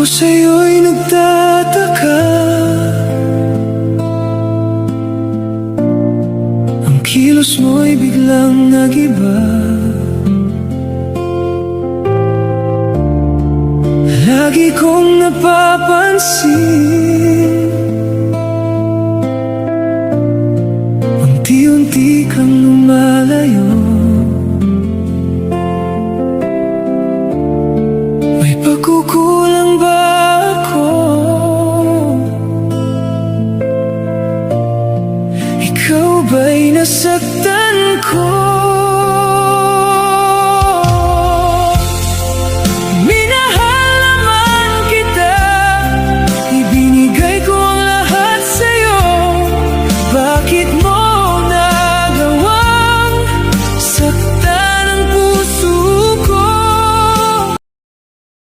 sa'yo'y nagtataka. Ang kilos mo'y biglang nag-iba. Lagi kong napapansin, unti-unti kang lumalayo. May pagkukulang